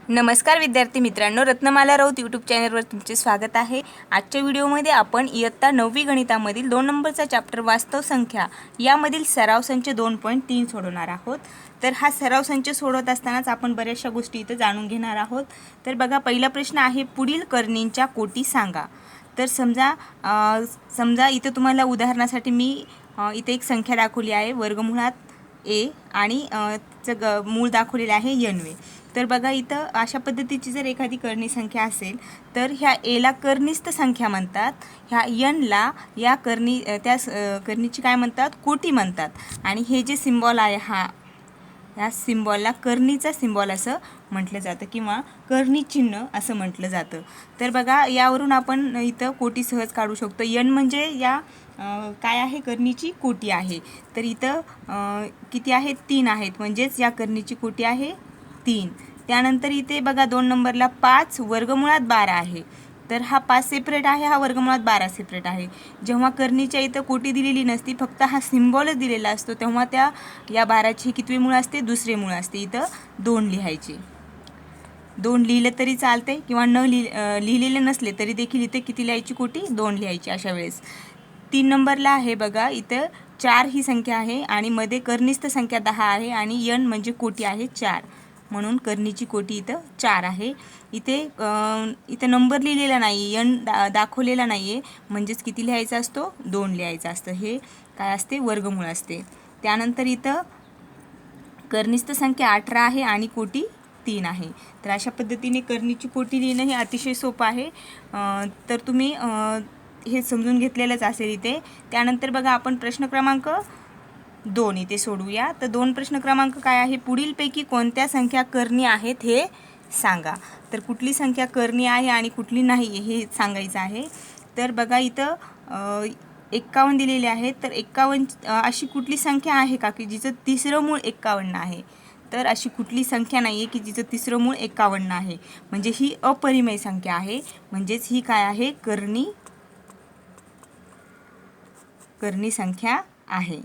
नमस्कार विद्यार्थी मित्रांनो, रत्नमाला राऊत यूट्यूब चॅनलवर तुमचे स्वागत आहे। आजच्या व्हिडिओमध्ये आपण इयत्ता 9वी गणितामधील 2 नंबरचा चॅप्टर वास्तव संख्या यामधील सराव संच 2.3 सोडवणार आहोत। तर हा सराव संच सोडवत असतानाच आपण बऱ्याचशा गोष्टी इथे जाणून घेणार आहोत। तर बघा, पहिला प्रश्न आहे, पुढील कर्णींच्या कोटी सांगा। तर समजा इथे तुम्हाला उदाहरणासाठी मी इथे एक संख्या दाखवली आहे, वर्गमुळात ए आणि मूळ दाखवलेलं आहे एनवे। तर बघा, इथं अशा पद्धतीची जर एखादी कर्णी संख्या असेल तर ह्या एला कर्निस्थ संख्या म्हणतात, ह्या एनला या कर्णीची काय म्हणतात, कोटी म्हणतात। आणि हे जे सिम्बॉल आहे ह्या सिम्बॉलला कर्णीचा सिम्बॉल असं म्हटलं जातं किंवा कर्णी चिन्ह असं म्हटलं जातं। तर बघा, यावरून आपण इथं कोटी सहज काढू शकतो। एन म्हणजे या काय आहे, कर्णीची कोटी आहे। तर इथं किती आहेत, 3 आहेत, म्हणजेच या कर्णीची कोटी आहे 3। त्यानंतर इथे बघा 2 नंबरला 5 वर्गमुळात 12 आहे। तर हा 5 सेपरेट आहे, हा वर्गमुळात 12 सेपरेट आहे। जेव्हा कर्णीच्या इथं कोटी दिलेली नसती, फक्त हा सिम्बॉलच दिलेला असतो, तेव्हा या 12ची कितवी मूळ असते, दुसरे मूळ असते। इथं 2 लिहायचे, 2 लिहिलं तरी चालते किंवा लिहिलेले नसले तरी देखील इथे किती लिहायची, कोटी 2 लिहायची अशा वेळेस। 3 नंबरला आहे बघा, इथं 4 ही संख्या आहे आणि मध्ये कर्निस्थ संख्या 10 आहे आणि एन म्हणजे कोटी आहे 4, म्हणून कर्णीची कोटी इथं 4 आहे। इथे नंबर लिहिलेला नाही, एन दाखवलेला नाही आहे, म्हणजेच किती लिहायचा असतो, 2 लिहायचा असतं। हे काय असते, वर्गमूळ असते। त्यानंतर इथं कर्निस्थ संख्या 18 आहे आणि कोटी 3 आहे। तर अशा पद्धतीने कर्णीची कोटी लिहिणं हे अतिशय सोपं आहे। तर तुम्ही हे समजून घेतलेलंच असेल इथे। त्यानंतर बघा, आपण प्रश्न क्रमांक 2 इथे सोडूया। तर 2 प्रश्न क्रमांक काय आहे, पुढीलपैकी कोणत्या संख्या कर्णी आहेत हे सांगा। तर कुठली संख्या कर्णी आहे आणि कुठली नाही हे सांगायचं आहे। तर बघा, इथं 51 दिलेले आहेत। तर 51 अशी कुठली संख्या आहे का की जिचं तिसरं मूळ 51 आहे? तर अशी कुठली संख्या नाही आहे की जिचं तिसरं मूळ 51 आहे, म्हणजे ही अपरिमेय संख्या आहे, म्हणजेच ही काय आहे, कर्णी संख्या आहे।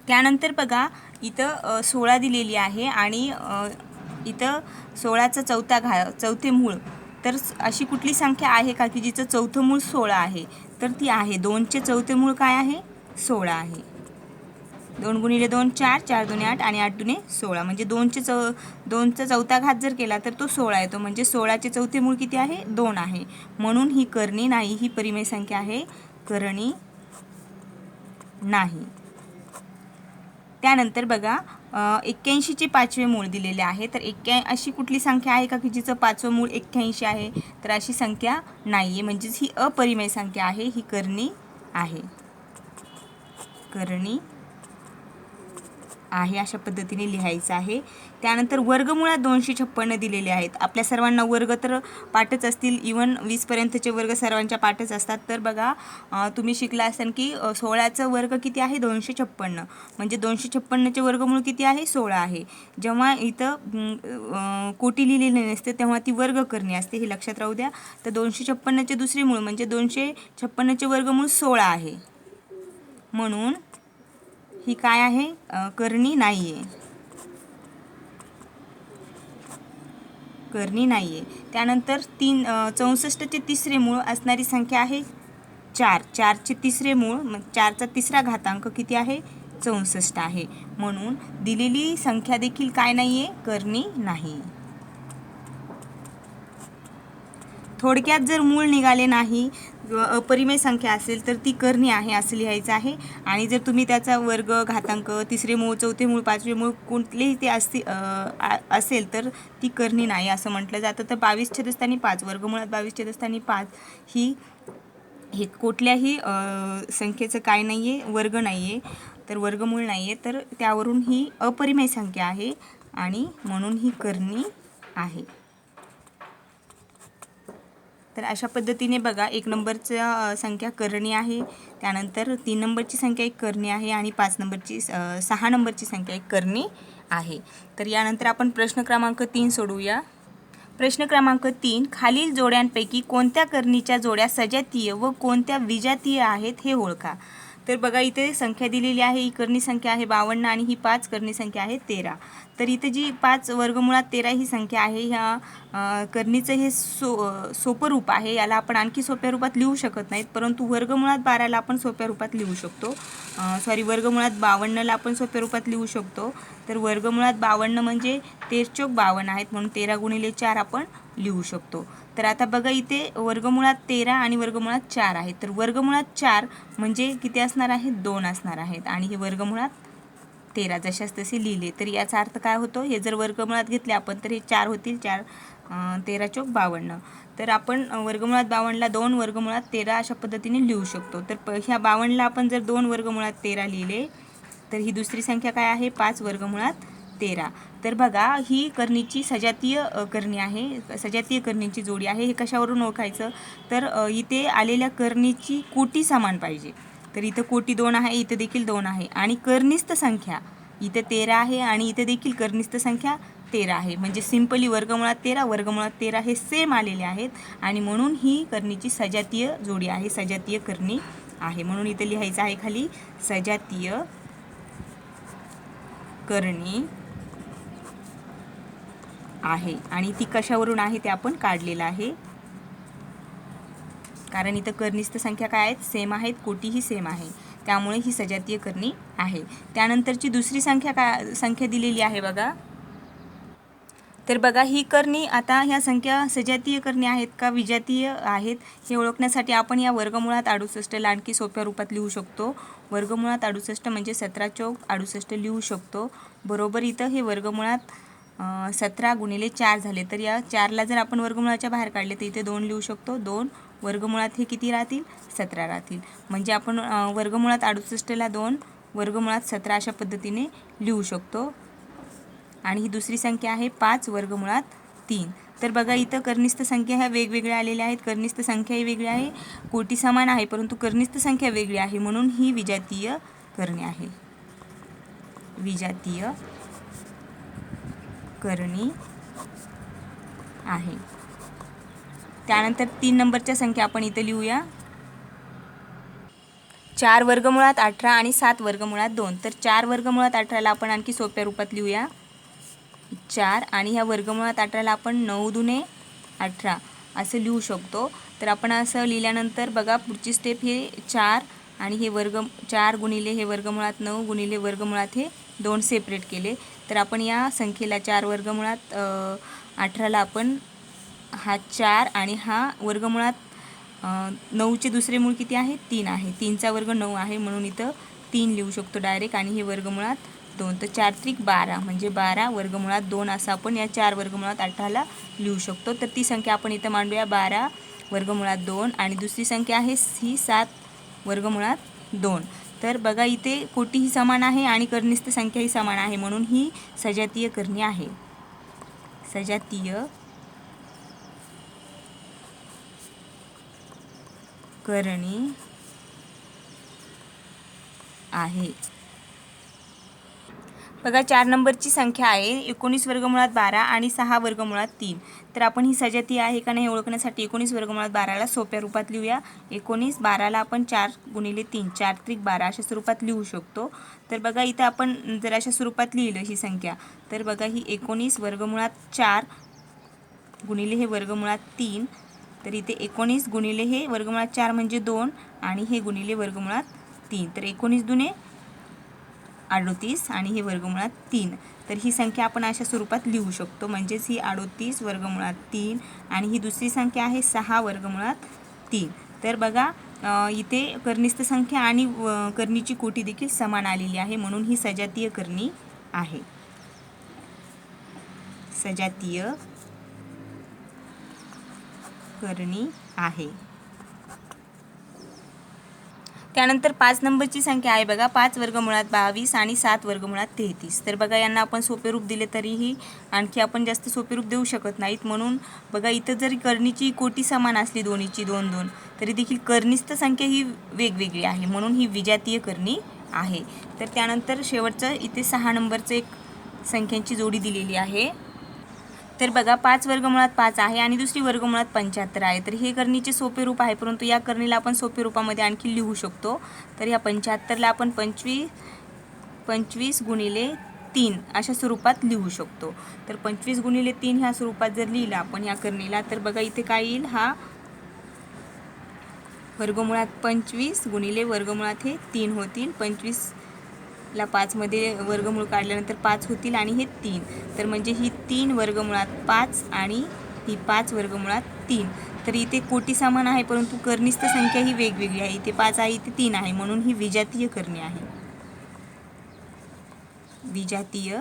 त्यानंतर बघा, इथं 16 दिलेली आहे आणि इथं 16चा चौथे मूळ। तर अशी कुठली संख्या आहे का की जिचं चौथं मूळ 16 आहे? तर ती आहे, 2चे चौथे मूळ काय आहे, 16 आहे। 2 गुणिले 2 4, 4 दुणे 8 आणि 8 दुणे 16, म्हणजे 2चा चौथा घात जर केला तर तो 16 येतो, म्हणजे 16चे चौथे मूळ किती आहे, 2 आहे, म्हणून ही कर्णी नाही, ही परिमेय संख्या आहे, कर्णी नाही। त्यानंतर बघा, 81चे 5वे मूळ दिलेले आहे। तर अशी कुठली संख्या आहे का की जिचं 5वं मूळ 81 आहे? तर अशी संख्या नाही आहे, म्हणजेच ही अपरिमेय संख्या आहे, ही कर्णी आहे, कर्णी आहे अशा पद्धतीने लिहायचं आहे। त्यानंतर वर्गमुळात 256 दिलेले आहेत। आपल्या सर्वांना वर्ग तर पाठच असतील, इवन 20 पर्यंतचे वर्ग सर्वांच्या पाठच असतात। तर बघा, तुम्ही शिकला असाल की 16चा वर्ग किती आहे, 256, म्हणजे 256चे वर्गमूळ किती आहे, 16 आहे। जेव्हा इथं कोटी लिहिलेली नसते तेव्हा ती वर्ग करणी असते, हे लक्षात राहू द्या। तर 256चे दुसरे मूळ म्हणजे 256चे वर्गमूळ 16 आहे, म्हणून ही काय आहे, कर्णी नाही आहे, कर्णी नाही आहे। त्यानंतर 64चे तिसरे मूळ असणारी संख्या आहे 4, 4चे तिसरे मूळ, मग 4चा तिसरा घातांक किती आहे, 64 आहे, म्हणून दिलेली संख्या देखील काय नाही आहे, कर्णी नाही। थोडक्यात जर मूळ निघाले नाही, अपरिमेय संख्या असेल तर ती कर्णी आहे असं लिहायचं आहे। आणि जर तुम्ही त्याचा वर्ग, घातांक, तिसरे मूळ, चौथे मूळ, 5वे मूळ कुठलेही ते असेल तर ती कर्णी नाही असं म्हटलं जातं। तर 22 छेदस्थानी 5, वर्गमुळात 22 छेदस्थानी 5 हे कुठल्याही संख्येचं काय नाही आहे, वर्ग नाही आहे, तर वर्गमूळ नाही आहे, तर त्यावरून ही अपरिमेय संख्या आहे आणि म्हणून ही कर्णी आहे। तर अशा पद्धतीने बघा, 1 नंबरची संख्या कर्णी आहे, त्यानंतर 3 नंबरची संख्या एक कर्णी आहे आणि 6 नंबरची संख्या एक कर्णी आहे। तर यानंतर आपण प्रश्न क्रमांक 3 सोडवूया। प्रश्न क्रमांक 3, खालील जोड्यांपैकी कोणत्या कर्णीच्या जोड्या सजातीय व कोणत्या विजातीय आहेत हे ओळखा। तर बघा इथे संख्या दिलेली आहे, ही कर्णी संख्या आहे 52 आणि ही 5 कर्णी संख्या आहे 13. तर इथे जी 5 वर्गमुळात 13 ही संख्या आहे, ह्या कर्णीचं हे सोपं रूप आहे. याला आपण आणखी सोप्या रूपात लिहू शकत नाहीत, परंतु वर्गमुळात 12ला आपण सोप्या रूपात लिहू शकतो. वर्गमुळात 52ला आपण सोप्या रूपात लिहू शकतो. तर वर्गमुळात 52 म्हणजे 13 × 52 आहेत, म्हणून 13 × 4 आपण लिहू शकतो. तर आता बघा इथे वर्गमुळात 13 आणि वर्गमुळात 4 आहे. तर वर्गमुळात 4 म्हणजे किती असणार आहे, 2 असणार आहेत आणि हे वर्गमुळात 13 जशास तसे लिहिले. तर याचा अर्थ काय होतो, हे जर वर्गमुळात घेतले आपण तर हे 4 होतील. 13 × 52. तर आपण वर्गमुळात 52ला 2 वर्गमुळात 13 अशा पद्धतीने लिहू शकतो. तर ह्या 52ला आपण जर 2 वर्गमुळात 13 लिहिले तर ही दुसरी संख्या काय आहे, 5 वर्गमुळात 13. तर बघा ही कर्णीची सजातीय कर्णी आहे, सजातीय कर्णींची जोडी आहे. हे कशावरून ओळखायचं, तर इथे आलेल्या कर्णीची कोटी समान पाहिजे. तर इथं कोटी 2 आहे, इथे देखील 2 आहे आणि कर्णिस्थ संख्या इथे 13 आहे आणि इथे देखील कर्णिस्थ संख्या 13 आहे. म्हणजे सिंपली वर्गमुळात 13 वर्गमुळात 13 हे सेम आलेले आहेत आणि म्हणून ही कर्णीची सजातीय जोडी आहे, सजातीय कर्णी आहे. म्हणून इथे लिहायचं आहे खाली सजातीय कर्णी आहे आणि ती कशावरून आहे ते आपण काढलेलं आहे, कारण इथं कर्णिस्थ संख्या काय आहेत, सेम आहेत, कोटीही सेम आहे, त्यामुळे ही सजातीय कर्णी आहे. त्यानंतरची दुसरी संख्या दिलेली आहे बघा. तर बघा ही कर्णी, आता ह्या संख्या सजातीय कर्णी आहेत का विजातीय आहेत हे ओळखण्यासाठी आपण या वर्गमुळात 68ला आणखी सोप्या रूपात लिहू शकतो. वर्गमुळात 68 म्हणजे 17 × 68 लिहू शकतो. बरोबर इथं हे वर्गमुळात 17 × 4 झाले. तर या 4ला जर आपण वर्गमुळाच्या बाहेर काढले तर इथे 2 लिहू शकतो. 2 वर्गमुळात हे किती राहतील, 17 राहतील. म्हणजे आपण वर्गमुळात 68ला 2 वर्गमुळात 17 अशा पद्धतीने लिहू शकतो. आणि ही दुसरी संख्या आहे 5 वर्गमुळात 3. तर बघा इथं कर्णिस्थ संख्या ह्या वेगवेगळ्या आलेल्या आहेत. कर्णिस्थ संख्याही वेगळी आहे, कोटी समान आहे, परंतु कर्णिस्थ संख्या वेगळी आहे, म्हणून ही विजातीय कर्णी आहे, विजातीय कर्णी आहे. त्यानंतर 3 नंबरच्या संख्या आपण इथे लिहूया. 4 वर्गमुळात 18 आणि 7 वर्गमुळात 2. तर 4 वर्गमुळात 18ला आपण आणखी सोप्या रूपात लिहूया 4 आणि ह्या वर्गमुळात 18ला आपण 9 × 18 असं लिहू शकतो. तर आपण असं लिहिल्यानंतर बघा पुढची स्टेप हे 4 आणि हे 4 गुणिले हे वर्गमुळात 9 गुणिले वर्गमुळात हे 2 सेपरेट केले. तर आपण या संख्येला 4 वर्गमुळात 18ला आपण हा 4 आणि हा वर्गमुळात 9चे दुसरे मूळ किती आहे, 3 आहे. 3चा वर्ग 9 आहे, म्हणून इथं 3 लिहू शकतो डायरेक्ट आणि हे वर्गमुळात 2. तर 4 × 12 म्हणजे 12 वर्गमुळात 2 असं आपण या 4 वर्गमुळात 18ला लिहू शकतो. तर ती संख्या आपण इथं मांडूया 12 वर्गमुळात 2 आणि दुसरी संख्या आहे ही 7 वर्गमुळात 2. तर बघा इथे कोटीही समान आहे आणि कर्णिस्थ संख्याही समान आहे, म्हणून ही सजातीय कर्णी आहे, सजातीय कर्णी आहे. बघा 4 नंबरची संख्या आहे 19 वर्गमुळात 12 आणि 6 वर्गमुळात 3. तर आपण ही सजातीय आहे का नाही ओळखण्यासाठी 19 वर्गमुळात 12ला सोप्या रूपात लिहूया. 19 12ला आपण 4 × 3 4 × 12 अशा स्वरूपात लिहू शकतो. तर बघा इथं आपण जर अशा स्वरूपात लिहिलं ही संख्या, तर बघा ही 19 वर्गमुळात 4 गुणिले हे वर्गमुळात 3. तर इथे 19 गुणिले हे वर्गमुळात 4 म्हणजे 2 आणि हे गुणिले वर्गमुळात 3. तर 19 दुने 38 आणि हे वर्गमुळात 3. तर ही संख्या आपण अशा स्वरूपात लिहू शकतो, म्हणजेच ही 38 वर्गमुळात 3 आणि ही दुसरी संख्या आहे 6 वर्गमुळात 3. तर बघा इथे कर्णिस्थ संख्या आणि कर्णीची कोटी देखील समान आलेली आहे, म्हणून ही सजातीय कर्णी आहे, सजातीय कर्णी आहे. त्यानंतर 5 नंबरची संख्या आहे बघा 5 वर्गमुळात 22 आणि 7 वर्गमुळात 33. तर बघा यांना आपण सोपे रूप दिले तरीही आणखी आपण जास्त सोपे रूप देऊ शकत नाहीत, म्हणून बघा इथं जरी कर्णीची कोटी समान असली दोन्हीची 2 2 तरी देखील कर्णिस्थ संख्या ही वेगवेगळी आहे, म्हणून ही विजातीय कर्णी आहे. तर त्यानंतर शेवटचं इथे 6 नंबरचं एक संख्यांची जोडी दिलेली आहे. तर बघा 5 वर्गमुळात 5 आहे आणि दुसरी वर्गमुळात 75 आहे. तर हे करणीचे सोपे रूप आहे, परंतु या करणीला आपण सोपे रूपामध्ये आणखी लिहू शकतो. तर या 75ला आपण 25 गुणिले 3 अशा स्वरूपात लिहू शकतो. तर 25 गुणिले 3 ह्या स्वरूपात जर लिहिलं आपण या करणीला, तर बघा इथे काय येईल, हा वर्गमुळात 25 गुणिले वर्गमुळात हे 3 होतील. 25ला 5 मध्ये वर्गमूळ काढल्यानंतर 5 होतील आणि हे 3. तर म्हणजे ही 3 वर्गमुळात 5 आणि ही 5 वर्गमुळात 3. तर इथे कोटी समान आहे, परंतु करणीस्थ संख्या ही वेगवेगळी आहे. इथे 5 आहे, इथे 3 आहे, म्हणून ही विजातीय करणी आहे. विजातीय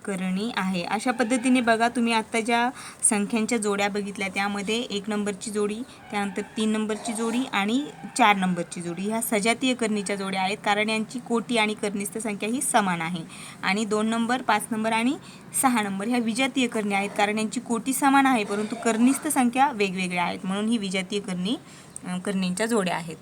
करणी आहे. अशा पद्धतीने बघा तुम्ही आत्ता ज्या संख्यांच्या जोड्या बघितल्या त्यामध्ये 1 नंबरची जोडी, त्यानंतर 3 नंबरची जोडी आणि 4 नंबरची जोडी ह्या सजातीय करणीच्या जोड्या आहेत, कारण यांची कोटी आणि करणीस्थ संख्या ही समान आहे. आणि 2 नंबर, 5 नंबर आणि 6 नंबर ह्या विजातीय करणी आहेत, कारण यांची कोटी समान आहे, परंतु करणीस्थ संख्या वेगवेगळ्या आहेत, म्हणून ही विजातीय करणींच्या जोड्या आहेत.